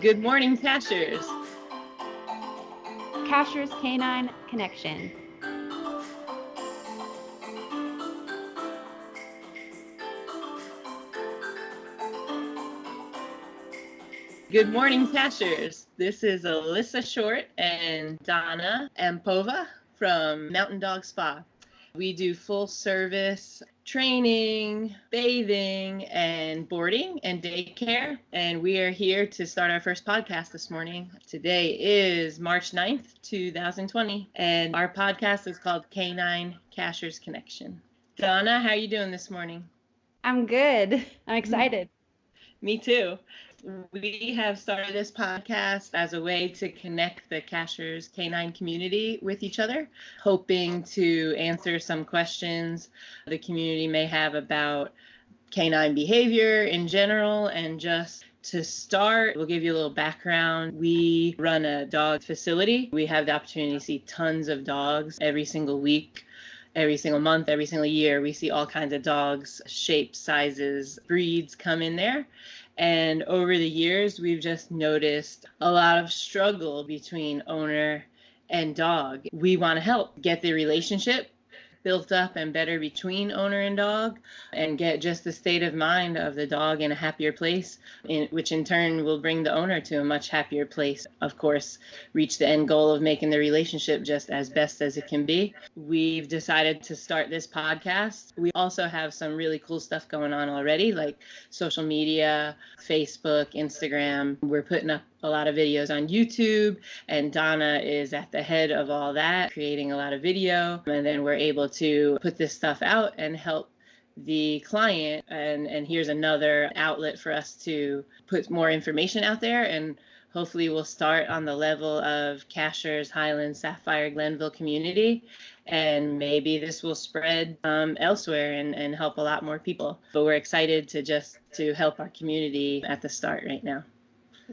Good morning, Cashiers. Cashiers Canine Connection. Good morning, Cashiers. This is Alissa Short and Dona Ampova from Mountain Dog Spa. We do full service training, bathing, and boarding and daycare. And we are here to start our first podcast this morning. Today is March 9th, 2020. And our podcast is called Canine Cashiers Connection. Dona, how are you doing this morning? I'm good. I'm excited. Me too. We have started this podcast as a way to connect the Cashiers Canine community with each other, hoping to answer some questions the community may have about canine behavior in general. And just to start, we'll give you a little background. We run a dog facility. We have the opportunity to see tons of dogs every single week. Every single month, every single year, we see all kinds of dogs, shapes, sizes, breeds come in there. And over the years, we've just noticed a lot of struggle between owner and dog. We want to help get the relationship built up and better between owner and dog, and get just the state of mind of the dog in a happier place, which in turn will bring the owner to a much happier place. Of course, reach the end goal of making the relationship just as best as it can be. We've decided to start this podcast. We also have some really cool stuff going on already, like social media, Facebook, Instagram. We're putting up a lot of videos on YouTube, and Dona is at the head of all that, creating a lot of video, and then we're able to put this stuff out and help the client, and here's another outlet for us to put more information out there, and hopefully we'll start on the level of Cashiers, Highlands, Sapphire, Glenville community, and maybe this will spread elsewhere and help a lot more people. But we're excited to help our community at the start right now.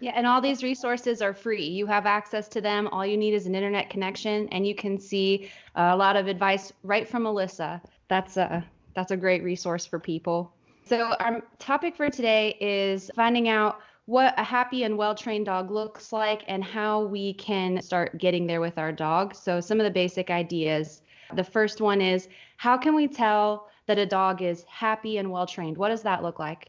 Yeah, and all these resources are free. You have access to them. All you need is an internet connection, and you can see a lot of advice right from Alissa. That's a great resource for people. So our topic for today is finding out what a happy and well-trained dog looks like and how we can start getting there with our dog. So some of the basic ideas. The first one is, how can we tell that a dog is happy and well-trained? What does that look like?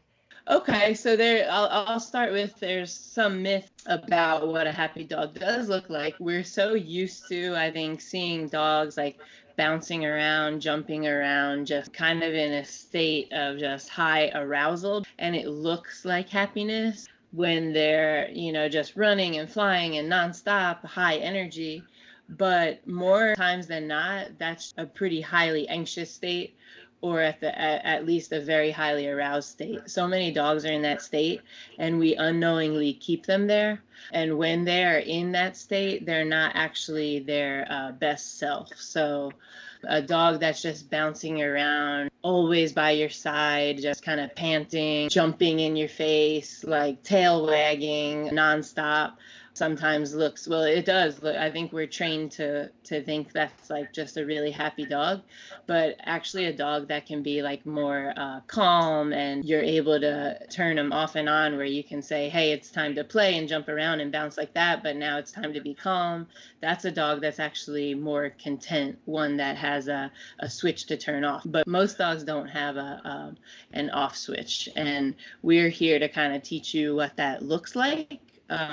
Okay, so I'll start with, there's some myth about what a happy dog does look like. We're so used to, I think, seeing dogs like bouncing around, jumping around, just kind of in a state of just high arousal, and it looks like happiness when they're, just running and flying and nonstop, high energy. But more times than not, that's a pretty highly anxious state, or at least a very highly aroused state. So many dogs are in that state, and we unknowingly keep them there. And when they are in that state, they're not actually their best self. So a dog that's just bouncing around, always by your side, just kind of panting, jumping in your face, like tail wagging nonstop, sometimes looks, well, it does look, I think we're trained to think that's like just a really happy dog, but actually a dog that can be like more calm, and you're able to turn them off and on, where you can say, hey, it's time to play and jump around and bounce like that, but now it's time to be calm. That's a dog that's actually more content, one that has a switch to turn off. But most dogs don't have an off switch, and we're here to kind of teach you what that looks like.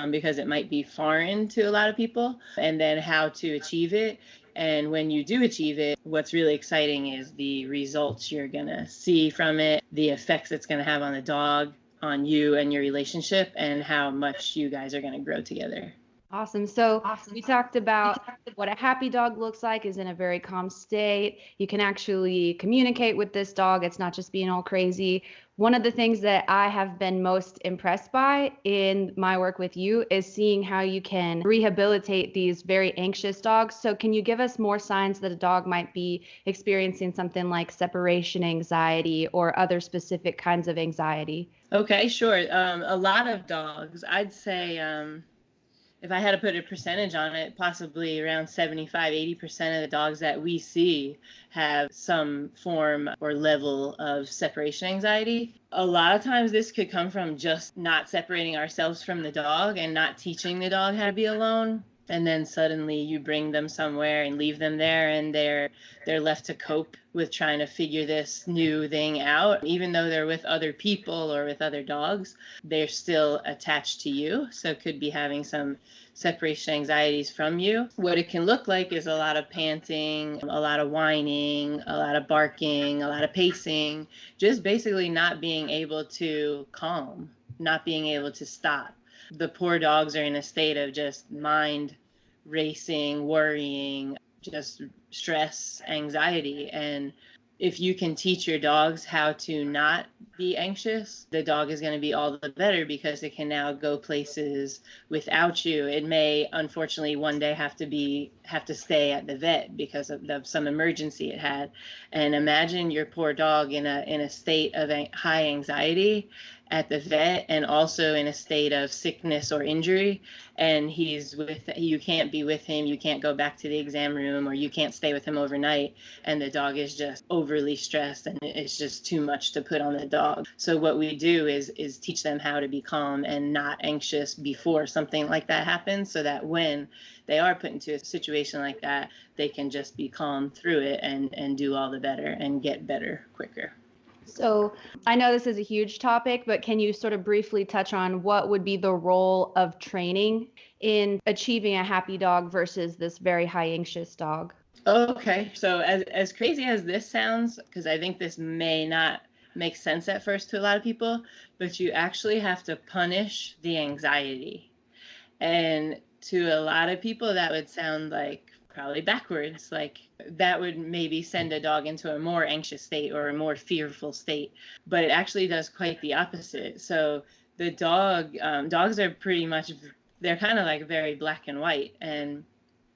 Because it might be foreign to a lot of people, and then how to achieve it. And when you do achieve it, what's really exciting is the results you're going to see from it, the effects it's going to have on the dog, on you and your relationship, and how much you guys are going to grow together. Awesome. So we talked about what a happy dog looks like, is in a very calm state. You can actually communicate with this dog. It's not just being all crazy. One of the things that I have been most impressed by in my work with you is seeing how you can rehabilitate these very anxious dogs. So can you give us more signs that a dog might be experiencing something like separation anxiety or other specific kinds of anxiety? Okay, sure. A lot of dogs, I'd say, if I had to put a percentage on it, possibly around 75-80% of the dogs that we see have some form or level of separation anxiety. A lot of times this could come from just not separating ourselves from the dog and not teaching the dog how to be alone. And then suddenly you bring them somewhere and leave them there, and they're left to cope with trying to figure this new thing out. Even though they're with other people or with other dogs, they're still attached to you. So could be having some separation anxieties from you. What it can look like is a lot of panting, a lot of whining, a lot of barking, a lot of pacing, just basically not being able to calm, not being able to stop. The poor dogs are in a state of just mind racing, worrying, just stress, anxiety. And if you can teach your dogs how to not be anxious, the dog is going to be all the better because it can now go places without you. It may, unfortunately, one day have to stay at the vet because of some emergency it had. And imagine your poor dog in a state of high anxiety at the vet, and also in a state of sickness or injury, and you can't be with him, you can't go back to the exam room, or you can't stay with him overnight, and the dog is just overly stressed, and it's just too much to put on the dog. So what we do is teach them how to be calm and not anxious before something like that happens, so that when they are put into a situation like that, they can just be calm through it and do all the better and get better quicker. So I know this is a huge topic, but can you sort of briefly touch on what would be the role of training in achieving a happy dog versus this very high anxious dog? Okay. So as crazy as this sounds, because I think this may not make sense at first to a lot of people, but you actually have to punish the anxiety. And to a lot of people, that would sound like probably backwards. Like that would maybe send a dog into a more anxious state or a more fearful state, but it actually does quite the opposite. So the dogs are pretty much, they're kind of like very black and white, and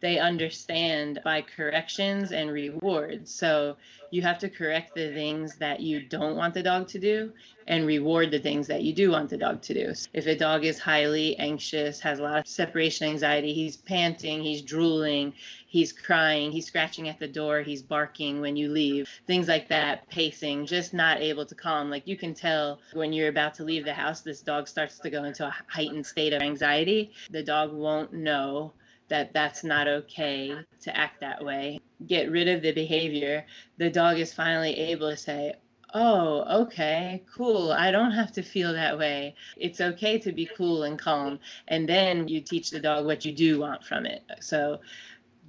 they understand by corrections and rewards. So you have to correct the things that you don't want the dog to do and reward the things that you do want the dog to do. If a dog is highly anxious, has a lot of separation anxiety, he's panting, he's drooling, he's crying, he's scratching at the door, he's barking when you leave, things like that, pacing, just not able to calm. Like you can tell when you're about to leave the house, this dog starts to go into a heightened state of anxiety. The dog won't know that that's not okay to act that way. Get rid of the behavior. The dog is finally able to say, oh, okay, cool. I don't have to feel that way. It's okay to be cool and calm. And then you teach the dog what you do want from it. So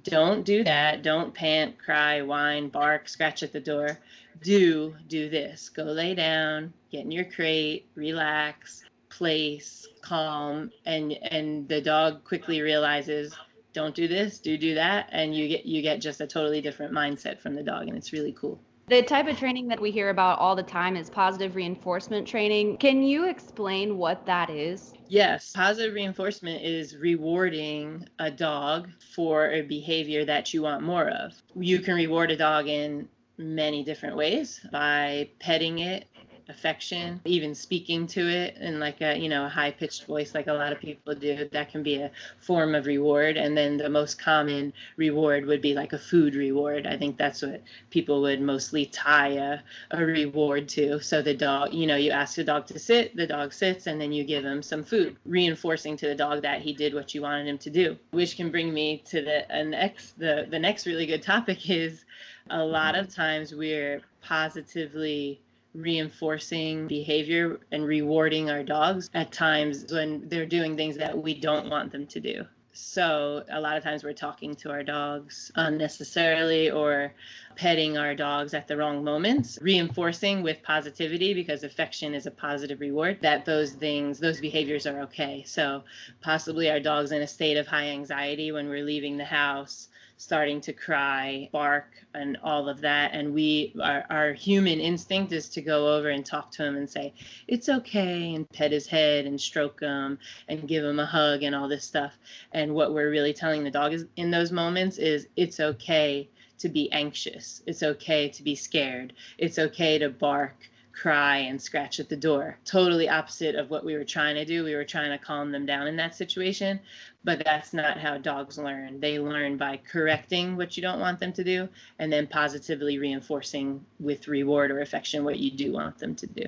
don't do that. Don't pant, cry, whine, bark, scratch at the door. Do this. Go lay down, get in your crate, relax, place, calm, and the dog quickly realizes, don't do this, do that, and you get just a totally different mindset from the dog, and it's really cool. The type of training that we hear about all the time is positive reinforcement training. Can you explain what that is? Yes, positive reinforcement is rewarding a dog for a behavior that you want more of. You can reward a dog in many different ways, by petting it, affection, even speaking to it in like a high-pitched voice like a lot of people do. That can be a form of reward. And then the most common reward would be like a food reward. I think that's what people would mostly tie a reward to. So the dog, you ask the dog to sit, the dog sits, and then you give him some food, reinforcing to the dog that he did what you wanted him to do. Which can bring me to the next really good topic is a lot of times we're positively reinforcing behavior and rewarding our dogs at times when they're doing things that we don't want them to do. So a lot of times we're talking to our dogs unnecessarily or petting our dogs at the wrong moments, reinforcing with positivity, because affection is a positive reward, that those behaviors are okay. So possibly our dog's in a state of high anxiety when we're leaving the house, starting to cry, bark, and all of that. And our human instinct is to go over and talk to him and say, it's okay, and pet his head and stroke him and give him a hug and all this stuff. And what we're really telling the dog is, in those moments, is it's okay to be anxious. It's okay to be scared. It's okay to bark cry and scratch at the door. Totally opposite of what we were trying to do. We were trying to calm them down in that situation, but that's not how dogs learn. They learn by correcting what you don't want them to do and then positively reinforcing with reward or affection what you do want them to do.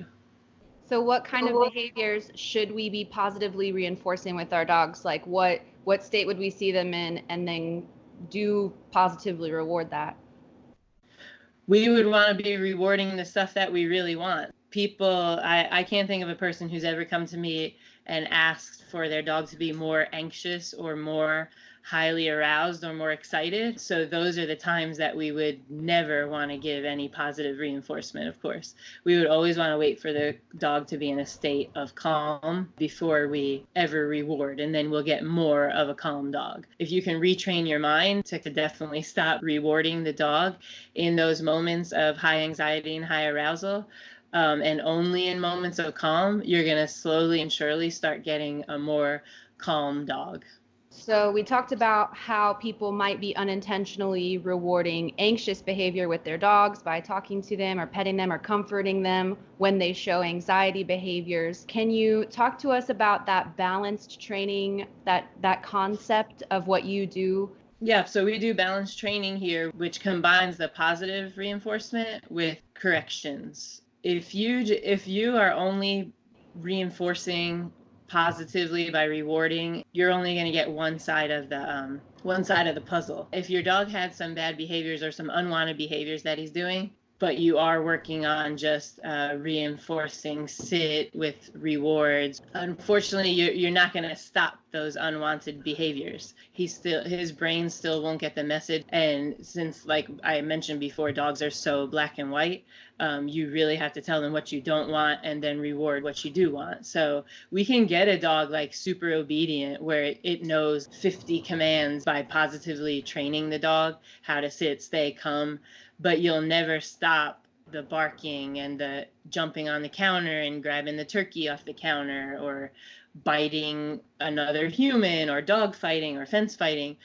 So what kind of behaviors should we be positively reinforcing with our dogs? Like what state would we see them in, and then do positively reward that? We would want to be rewarding the stuff that we really want. People, I can't think of a person who's ever come to me and asked for their dog to be more anxious or more highly aroused or more excited. So those are the times that we would never want to give any positive reinforcement, of course. We would always want to wait for the dog to be in a state of calm before we ever reward, and then we'll get more of a calm dog. If you can retrain your mind to definitely stop rewarding the dog in those moments of high anxiety and high arousal, and only in moments of calm, you're going to slowly and surely start getting a more calm dog. So we talked about how people might be unintentionally rewarding anxious behavior with their dogs by talking to them or petting them or comforting them when they show anxiety behaviors. Can you talk to us about that balanced training, that concept of what you do? Yeah, so we do balanced training here, which combines the positive reinforcement with corrections. If you are only reinforcing positively by rewarding, you're only going to get one side of the puzzle. If your dog had some bad behaviors or some unwanted behaviors that he's doing, but you are working on just reinforcing sit with rewards, unfortunately, you're not going to stop those unwanted behaviors. His brain still won't get the message. And since, like I mentioned before, dogs are so black and white, you really have to tell them what you don't want and then reward what you do want. So we can get a dog like super obedient where it knows 50 commands by positively training the dog how to sit, stay, come, but you'll never stop the barking and the jumping on the counter and grabbing the turkey off the counter or biting another human or dog fighting or fence fighting.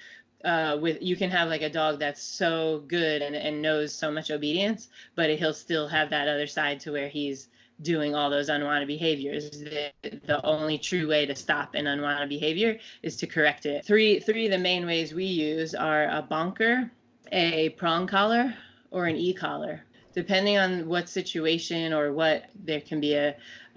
You can have like a dog that's so good and knows so much obedience, but he'll still have that other side to where he's doing all those unwanted behaviors. The only true way to stop an unwanted behavior is to correct it. Three of the main ways we use are a bonker, a prong collar, or an e-collar. Depending on what situation or what, there can be a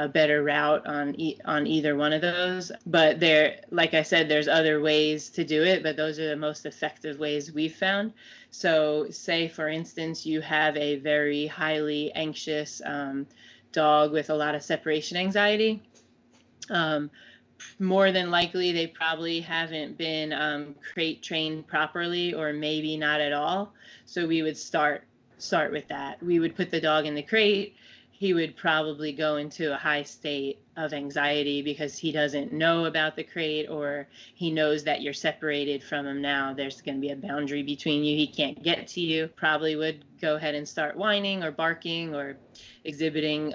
better route on either one of those. But like I said, there's other ways to do it, but those are the most effective ways we've found. So say, for instance, you have a very highly anxious dog with a lot of separation anxiety. More than likely, they probably haven't been crate trained properly, or maybe not at all. So we would start with that. We would put the dog in the crate. He would probably go into a high state of anxiety because he doesn't know about the crate, or he knows that you're separated from him now. There's going to be a boundary between you. He can't get to you. Probably would go ahead and start whining or barking or exhibiting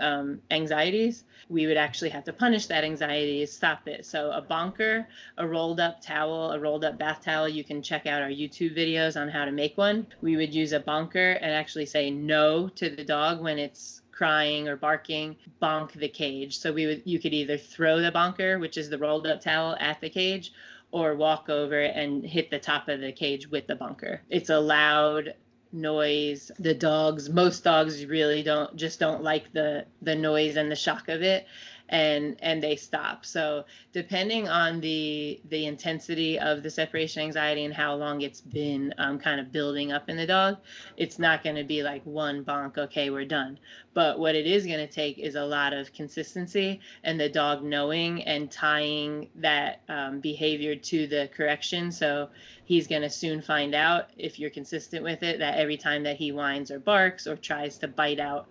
anxieties. We would actually have to punish that anxiety to stop it. So a bonker, a rolled up towel, a rolled up bath towel, you can check out our YouTube videos on how to make one. We would use a bonker and actually say no to the dog when it's crying or barking, bonk the cage. So you could either throw the bonker, which is the rolled up towel, at the cage, or walk over and hit the top of the cage with the bonker. It's a loud noise. Most dogs really don't like the noise and the shock of it, and they stop. So depending on the intensity of the separation anxiety and how long it's been kind of building up in the dog, it's not going to be like one bonk, okay, we're done. But what it is going to take is a lot of consistency and the dog knowing and tying that behavior to the correction. So he's going to soon find out, if you're consistent with it, that every time that he whines or barks or tries to bite out,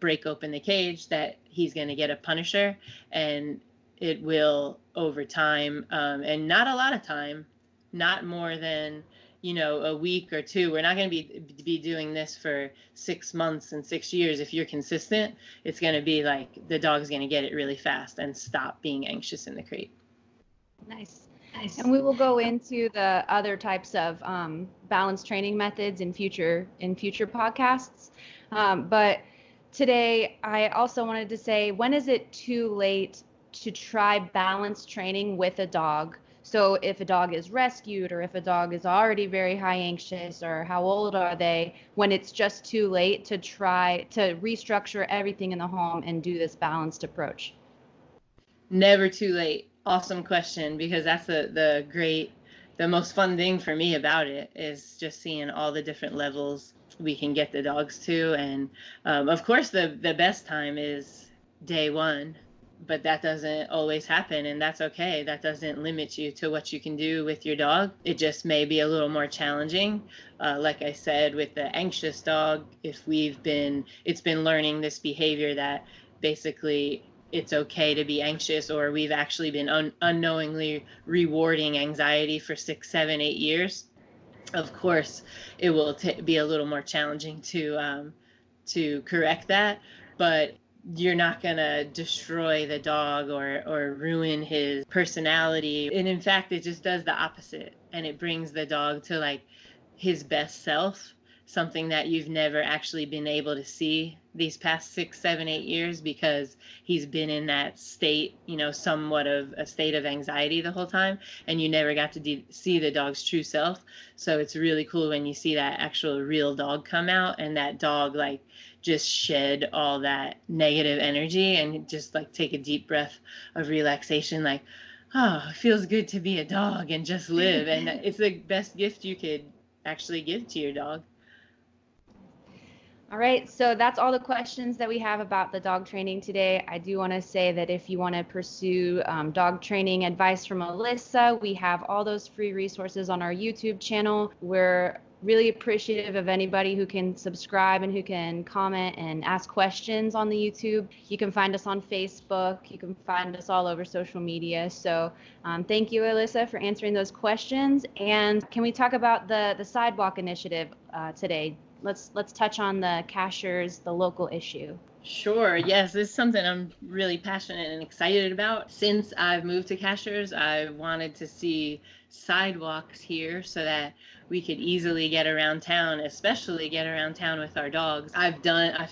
break open the cage, that he's going to get a punisher. And it will, over time, and not a lot of time, not more than a week or two. We're not going to be doing this for 6 months and 6 years. If you're consistent, it's going to be like the dog's going to get it really fast and stop being anxious in the crate. Nice. And we will go into the other types of balanced training methods in future podcasts. But today I also wanted to say, when is it too late to try balance training with a dog? So if a dog is rescued, or if a dog is already very high anxious, or how old are they, when it's just too late to try to restructure everything in the home and do this balanced approach? Never too late. Awesome question, because that's the most fun thing for me about it is just seeing all the different levels we can get the dogs to. And of course, the best time is day one, but that doesn't always happen, and that's okay. That doesn't limit you to what you can do with your dog. It just may be a little more challenging. Like I said, with the anxious dog, if it's been learning this behavior that basically it's okay to be anxious, or we've actually been unknowingly rewarding anxiety for 6, 7, 8 years. Of course, it will be a little more challenging to correct that, but you're not going to destroy the dog or ruin his personality. And in fact, it just does the opposite, and it brings the dog to like his best self, something that you've never actually been able to see these past 6, 7, 8 years, because he's been in that state, somewhat of a state of anxiety the whole time, and you never got to see the dog's true self. So it's really cool when you see that actual real dog come out, and that dog like just shed all that negative energy and just like take a deep breath of relaxation, like, oh, it feels good to be a dog and just live. And it's the best gift you could actually give to your dog. All right, so that's all the questions that we have about the dog training today. I do want to say that if you want to pursue dog training advice from Alissa, we have all those free resources on our YouTube channel. We're really appreciative of anybody who can subscribe and who can comment and ask questions on the YouTube. You can find us on Facebook. You can find us all over social media. So thank you, Alissa, for answering those questions. And can we talk about the Sidewalk Initiative today? Let's touch on the Cashiers, the local issue. Sure. Yes, this is something I'm really passionate and excited about. Since I've moved to Cashiers, I wanted to see sidewalks here so that we could easily get around town, especially get around town with our dogs. I've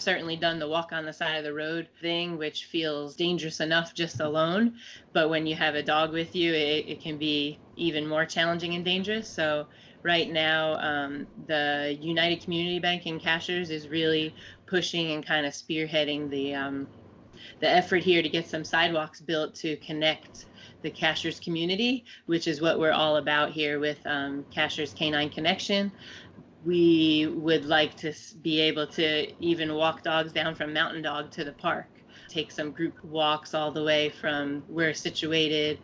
certainly done the walk on the side of the road thing, which feels dangerous enough just alone. But when you have a dog with you, it can be even more challenging and dangerous. So right now, the United Community Bank in Cashiers is really pushing and kind of spearheading the effort here to get some sidewalks built to connect the Cashiers community, which is what we're all about here with Cashiers Canine Connection. We would like to be able to even walk dogs down from Mountain Dog to the park, take some group walks all the way from where we're situated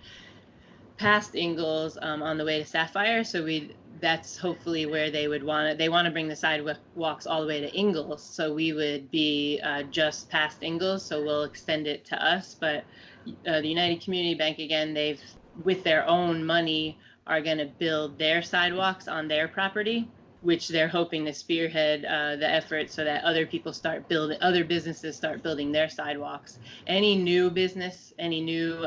past Ingalls on the way to Sapphire. So that's hopefully where they want to bring the sidewalks all the way to Ingalls. So we would be just past Ingalls, so we'll extend it to us. But the United Community Bank, again, they've, with their own money, are going to build their sidewalks on their property, which they're hoping to spearhead the effort so that other businesses start building their sidewalks. Any new business, any new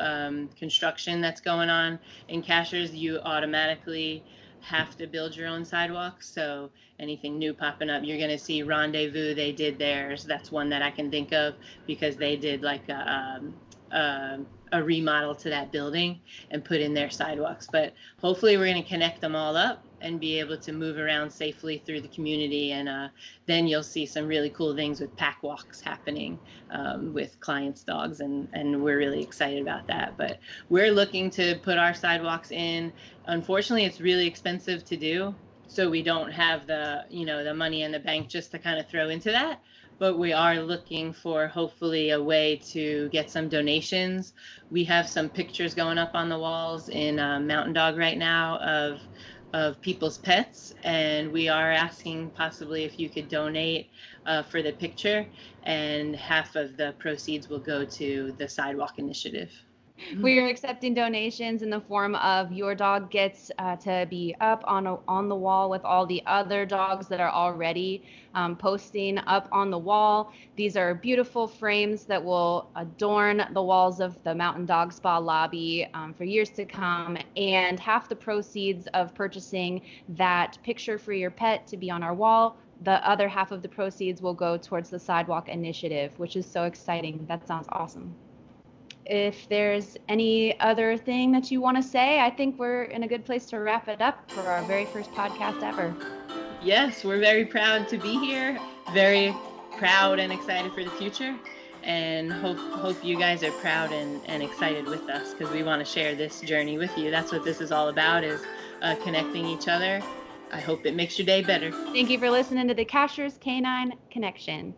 construction that's going on in Cashiers, you automatically have to build your own sidewalks. So anything new popping up, you're going to see Rendezvous, they did theirs. That's one that I can think of, because they did like a remodel to that building and put in their sidewalks. But hopefully we're going to connect them all up and be able to move around safely through the community. And then you'll see some really cool things with pack walks happening with clients' dogs. And we're really excited about that. But we're looking to put our sidewalks in. Unfortunately, it's really expensive to do. So we don't have the money in the bank just to kind of throw into that. But we are looking for hopefully a way to get some donations. We have some pictures going up on the walls in Mountain Dog right now of people's pets, and we are asking possibly if you could donate for the picture, and half of the proceeds will go to the Sidewalk Initiative. We are accepting donations in the form of your dog gets to be up on the wall with all the other dogs that are already posting up on the wall. These are beautiful frames that will adorn the walls of the Mountain Dog Spa lobby for years to come. And half the proceeds of purchasing that picture for your pet to be on our wall the other half of the proceeds will go towards the Sidewalk Initiative, which is so exciting. That sounds awesome. If there's any other thing that you want to say, I think we're in a good place to wrap it up for our very first podcast ever. Yes, we're very proud to be here, very proud and excited for the future, and hope you guys are proud and excited with us, because we want to share this journey with you. That's what this is all about, is connecting each other. I hope it makes your day better. Thank you for listening to the Cashiers Canine Connection.